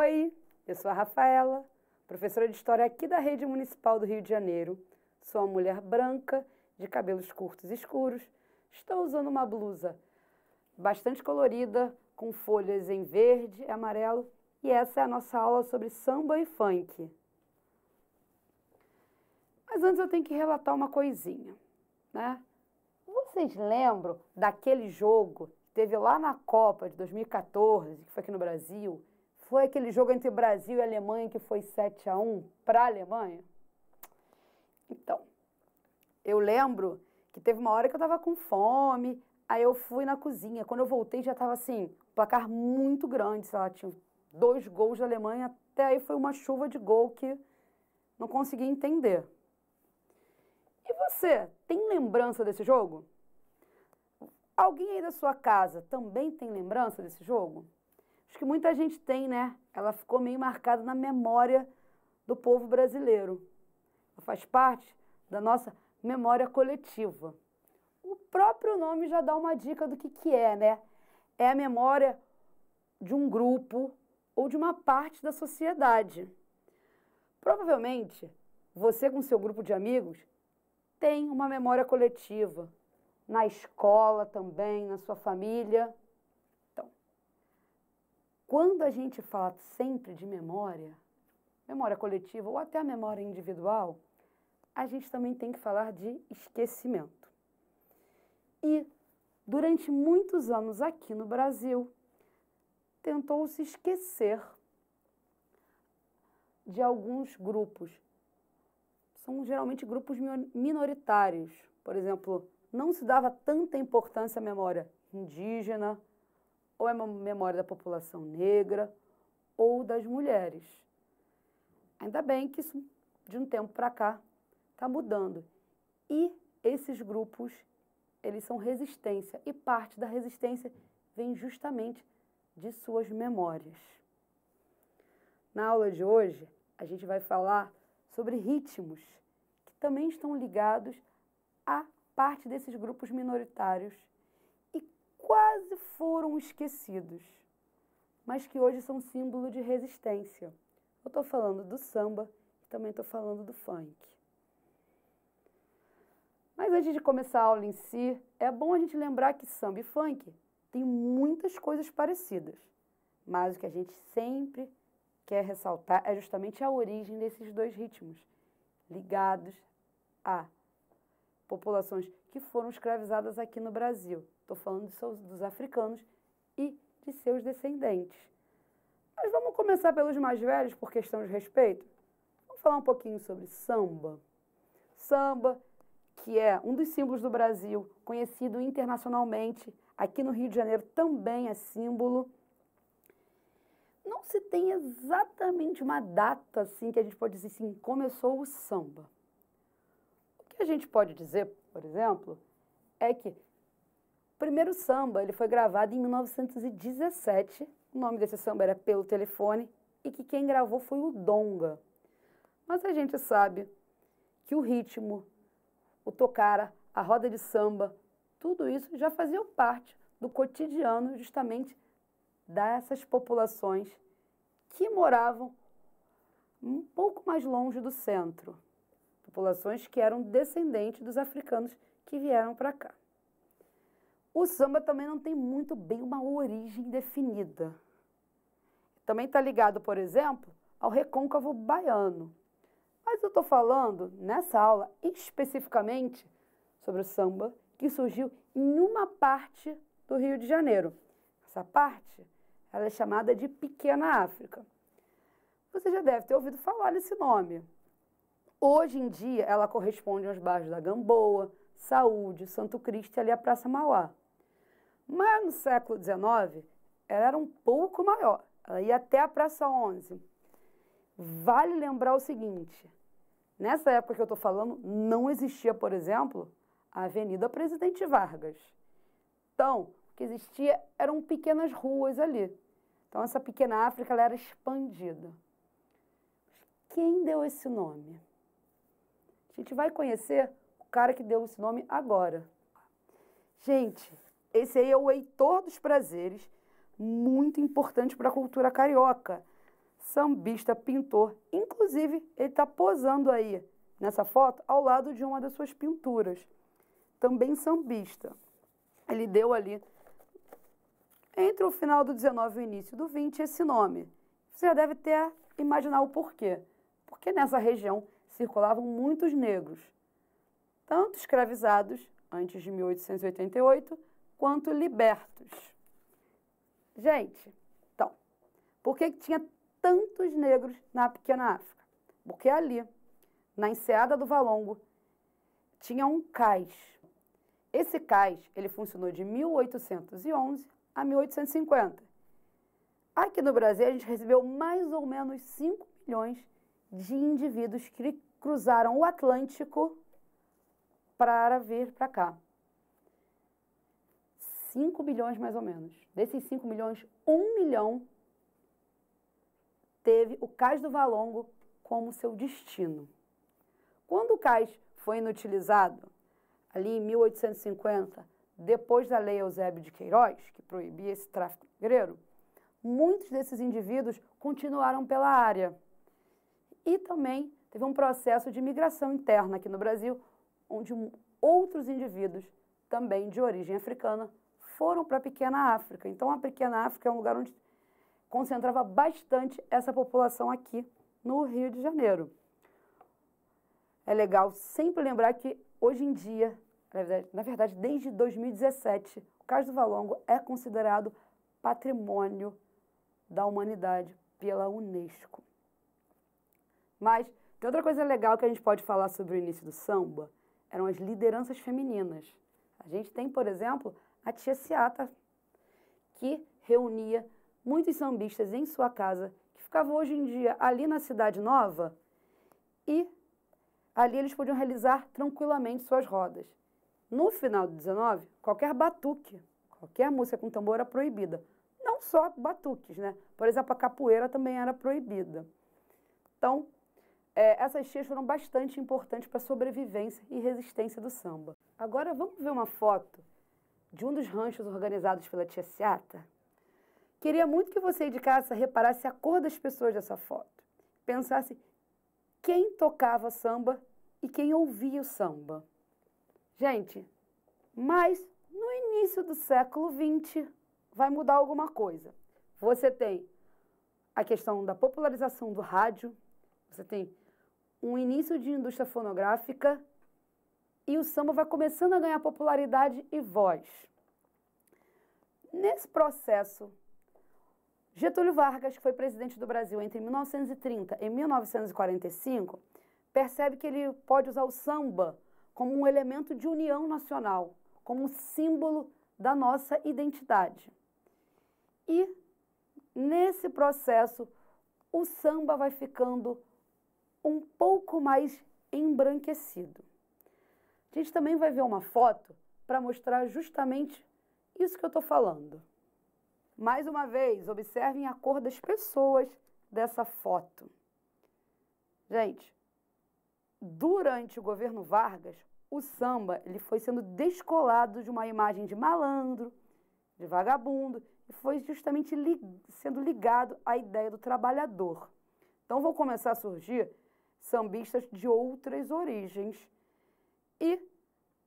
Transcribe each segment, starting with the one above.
Oi, eu sou a Rafaela, professora de História aqui da Rede Municipal do Rio de Janeiro. Sou uma mulher branca, de cabelos curtos e escuros. Estou usando uma blusa bastante colorida, com folhas em verde e amarelo. E essa é a nossa aula sobre samba e funk. Mas antes eu tenho que relatar uma coisinha, né? Vocês lembram daquele jogo que teve lá na Copa de 2014, que foi aqui no Brasil? Foi aquele jogo entre Brasil e Alemanha que foi 7-1 para a Alemanha? Então, eu lembro que teve uma hora que eu estava com fome, aí eu fui na cozinha. Quando eu voltei já estava assim, placar muito grande, sei lá, tinha 2 gols da Alemanha, até aí foi uma chuva de gol que não consegui entender. E você, tem lembrança desse jogo? Alguém aí da sua casa também tem lembrança desse jogo? Acho que muita gente tem, né? Ela ficou meio marcada na memória do povo brasileiro. Ela faz parte da nossa memória coletiva. O próprio nome já dá uma dica do que é, né? É a memória de um grupo ou de uma parte da sociedade. Provavelmente, você com seu grupo de amigos tem uma memória coletiva. Na escola também, na sua família. Então, quando a gente fala sempre de memória coletiva ou até a memória individual, a gente também tem que falar de esquecimento. E, durante muitos anos aqui no Brasil, tentou-se esquecer de alguns grupos. São geralmente grupos minoritários. Por exemplo, não se dava tanta importância à memória indígena, ou à memória da população negra, ou das mulheres. Ainda bem que isso, de um tempo para cá, está mudando. E esses grupos, eles são resistência, e parte da resistência vem justamente de suas memórias. Na aula de hoje, a gente vai falar sobre ritmos que também estão ligados a parte desses grupos minoritários e quase foram esquecidos, mas que hoje são símbolo de resistência. Eu estou falando do samba e também estou falando do funk. Mas antes de começar a aula em si, é bom a gente lembrar que samba e funk têm muitas coisas parecidas, mas o que a gente sempre quer ressaltar é justamente a origem desses dois ritmos, ligados a populações que foram escravizadas aqui no Brasil. Estou falando dos africanos e de seus descendentes. Mas vamos começar pelos mais velhos, por questão de respeito. Vamos falar um pouquinho sobre samba. Samba, que é um dos símbolos do Brasil, conhecido internacionalmente, aqui no Rio de Janeiro também é símbolo. Não se tem exatamente uma data assim que a gente pode dizer assim, começou o samba. O que a gente pode dizer, por exemplo, é que o primeiro samba ele foi gravado em 1917, o nome desse samba era Pelo Telefone, e que quem gravou foi o Donga. Mas a gente sabe que o ritmo, o tocara, a roda de samba, tudo isso já fazia parte do cotidiano justamente dessas populações que moravam um pouco mais longe do centro. Populações que eram descendentes dos africanos que vieram para cá. O samba também não tem muito bem uma origem definida. Também está ligado, por exemplo, ao recôncavo baiano. Mas eu estou falando, nessa aula, especificamente sobre o samba que surgiu em uma parte do Rio de Janeiro. Essa parte ela é chamada de Pequena África. Você já deve ter ouvido falar nesse nome. Hoje em dia, ela corresponde aos bairros da Gamboa, Saúde, Santo Cristo e ali a Praça Mauá. Mas no século XIX, ela era um pouco maior. Ela ia até a Praça 11. Vale lembrar o seguinte, nessa época que eu estou falando, não existia, por exemplo, a Avenida Presidente Vargas. Então, o que existia eram pequenas ruas ali. Então, essa Pequena África ela era expandida. Quem deu esse nome? A gente vai conhecer o cara que deu esse nome agora. Gente, esse aí é o Heitor dos Prazeres, muito importante para a cultura carioca. sambista, pintor. Inclusive, ele está posando aí nessa foto ao lado de uma das suas pinturas. Também sambista. Ele deu ali, entre o final do 19 e o início do 20, esse nome. Você já deve ter imaginar o porquê. Porque nessa região circulavam muitos negros, tanto escravizados, antes de 1888, quanto libertos. Gente, então, por que tinha tantos negros na pequena África? Porque ali, na enseada do Valongo, tinha um cais. Esse cais, ele funcionou de 1811 a 1850. Aqui no Brasil, a gente recebeu mais ou menos 5 milhões de indivíduos que cruzaram o Atlântico para vir para cá. 5 milhões mais ou menos. Desses 5 milhões, 1 milhão teve o cais do Valongo como seu destino. Quando o cais foi inutilizado, ali em 1850, depois da Lei Eusébio de Queiroz, que proibia esse tráfico negreiro, muitos desses indivíduos continuaram pela área. E também teve um processo de migração interna aqui no Brasil, onde outros indivíduos, também de origem africana, foram para a pequena África. Então, a pequena África é um lugar onde concentrava bastante essa população aqui no Rio de Janeiro. É legal sempre lembrar que, hoje em dia, na verdade, desde 2017, o Cais do Valongo é considerado patrimônio da humanidade pela Unesco. Mas tem outra coisa legal que a gente pode falar sobre o início do samba, eram as lideranças femininas. A gente tem, por exemplo, a Tia Seata, que reunia muitos sambistas em sua casa, que ficavam hoje em dia ali na Cidade Nova, e ali eles podiam realizar tranquilamente suas rodas. No final do 19, qualquer batuque, qualquer música com tambor era proibida. Não só batuques, né? Por exemplo, a capoeira também era proibida. Então, essas tias foram bastante importantes para a sobrevivência e resistência do samba. Agora, vamos ver uma foto de um dos ranchos organizados pela Tia Seata? Queria muito que você de casa reparasse a cor das pessoas dessa foto. Pensasse quem tocava samba e quem ouvia o samba. Gente, mas no início do século XX vai mudar alguma coisa. Você tem a questão da popularização do rádio, você tem um início de indústria fonográfica e o samba vai começando a ganhar popularidade e voz. Nesse processo, Getúlio Vargas, que foi presidente do Brasil entre 1930 e 1945, percebe que ele pode usar o samba como um elemento de união nacional, como um símbolo da nossa identidade. E, nesse processo, o samba vai ficando um pouco mais embranquecido. A gente também vai ver uma foto para mostrar justamente isso que eu estou falando. Mais uma vez, observem a cor das pessoas dessa foto. Gente, durante o governo Vargas, o samba ele foi sendo descolado de uma imagem de malandro, de vagabundo, e foi justamente sendo ligado à ideia do trabalhador. Então, vão começar a surgir sambistas de outras origens. E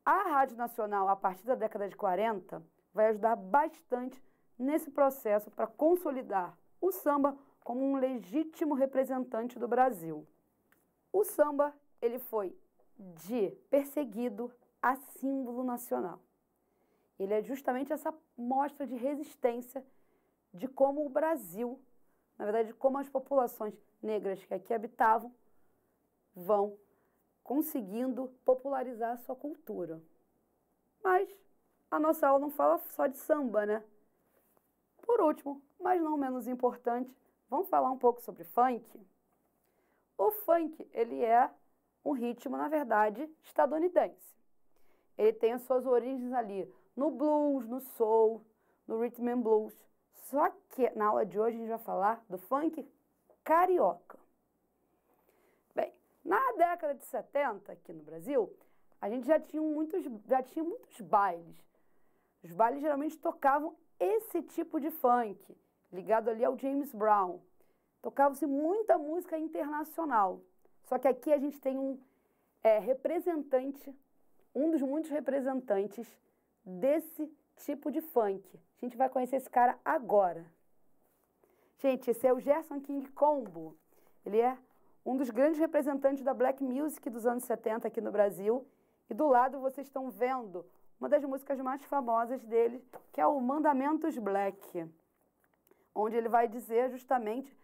a Rádio Nacional, a partir da década de 40, vai ajudar bastante nesse processo para consolidar o samba como um legítimo representante do Brasil. O samba, ele foi de perseguido a símbolo nacional. Ele é justamente essa mostra de resistência de como o Brasil, na verdade, de como as populações negras que aqui habitavam, vão conseguindo popularizar a sua cultura. Mas a nossa aula não fala só de samba, né? Por último, mas não menos importante, vamos falar um pouco sobre funk? O funk, ele é um ritmo, na verdade, estadunidense. Ele tem as suas origens ali no blues, no soul, no rhythm and blues. Só que na aula de hoje a gente vai falar do funk carioca. Bem, na década de 70, aqui no Brasil, a gente já tinha muitos bailes. Os bailes geralmente tocavam esse tipo de funk, ligado ali ao James Brown. tocava-se muita música internacional. Só que aqui a gente tem um representante, um dos muitos representantes desse tipo de funk. A gente vai conhecer esse cara agora. Gente, esse é o Gerson King Combo. Ele é um dos grandes representantes da Black Music dos anos 70 aqui no Brasil. E do lado vocês estão vendo uma das músicas mais famosas dele, que é o Mandamentos Black, onde ele vai dizer justamente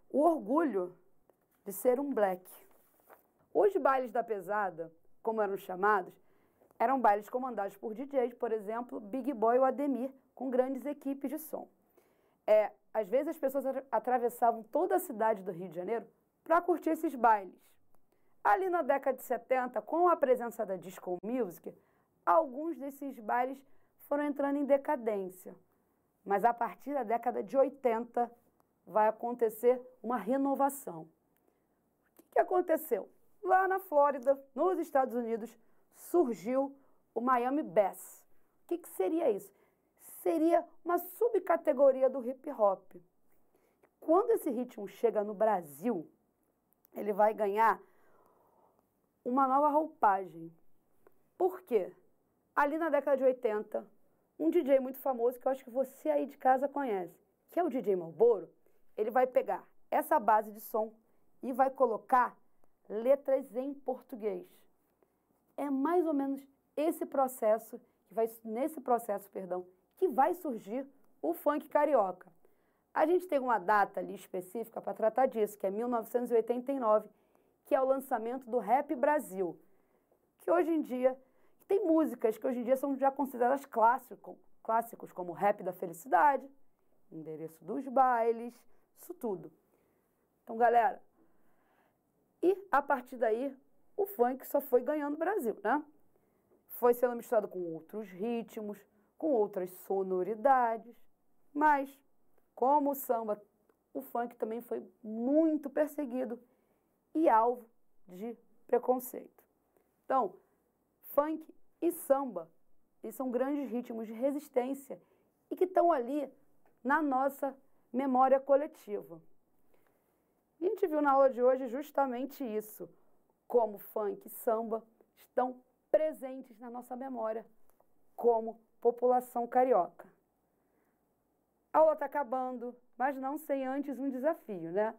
o orgulho de ser um black. Os bailes da pesada, como eram chamados, eram bailes comandados por DJs, por exemplo, Big Boy ou Ademir, com grandes equipes de som. Às vezes as pessoas atravessavam toda a cidade do Rio de Janeiro para curtir esses bailes. Ali na década de 70, com a presença da disco music, alguns desses bailes foram entrando em decadência. Mas a partir da década de 80 vai acontecer uma renovação. O que aconteceu? Lá na Flórida, nos Estados Unidos, surgiu o Miami Bass. O que seria isso? Seria uma subcategoria do hip hop. Quando esse ritmo chega no Brasil, ele vai ganhar uma nova roupagem. Por quê? Ali na década de 80, um DJ muito famoso, que eu acho que você aí de casa conhece, que é o DJ Malboro, ele vai pegar essa base de som e vai colocar letras em português. É mais ou menos nesse processo que vai surgir o funk carioca. A gente tem uma data ali específica para tratar disso, que é 1989, que é o lançamento do Rap Brasil, que hoje em dia tem músicas que hoje em dia são já consideradas clássicos, como Rap da Felicidade, Endereço dos Bailes, isso tudo. Então, galera, e a partir daí, o funk só foi ganhando o Brasil, né? Foi sendo misturado com outros ritmos, com outras sonoridades, mas, como o samba, o funk também foi muito perseguido e alvo de preconceito. Então, funk e samba, eles são grandes ritmos de resistência e que estão ali na nossa memória coletiva. E a gente viu na aula de hoje justamente isso, como funk e samba estão presentes na nossa memória como população carioca. A aula está acabando, mas não sem antes um desafio, né?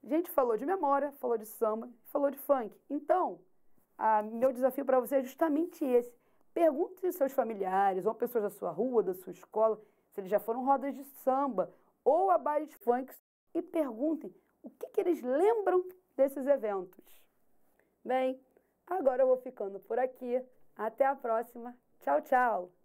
A gente falou de memória, falou de samba, falou de funk. Então, meu desafio para você é justamente esse. Pergunte aos seus familiares ou pessoas da sua rua, da sua escola, se eles já foram rodas de samba ou a baile de funk, e perguntem o que eles lembram desses eventos. Bem, agora eu vou ficando por aqui. Até a próxima. Tchau, tchau!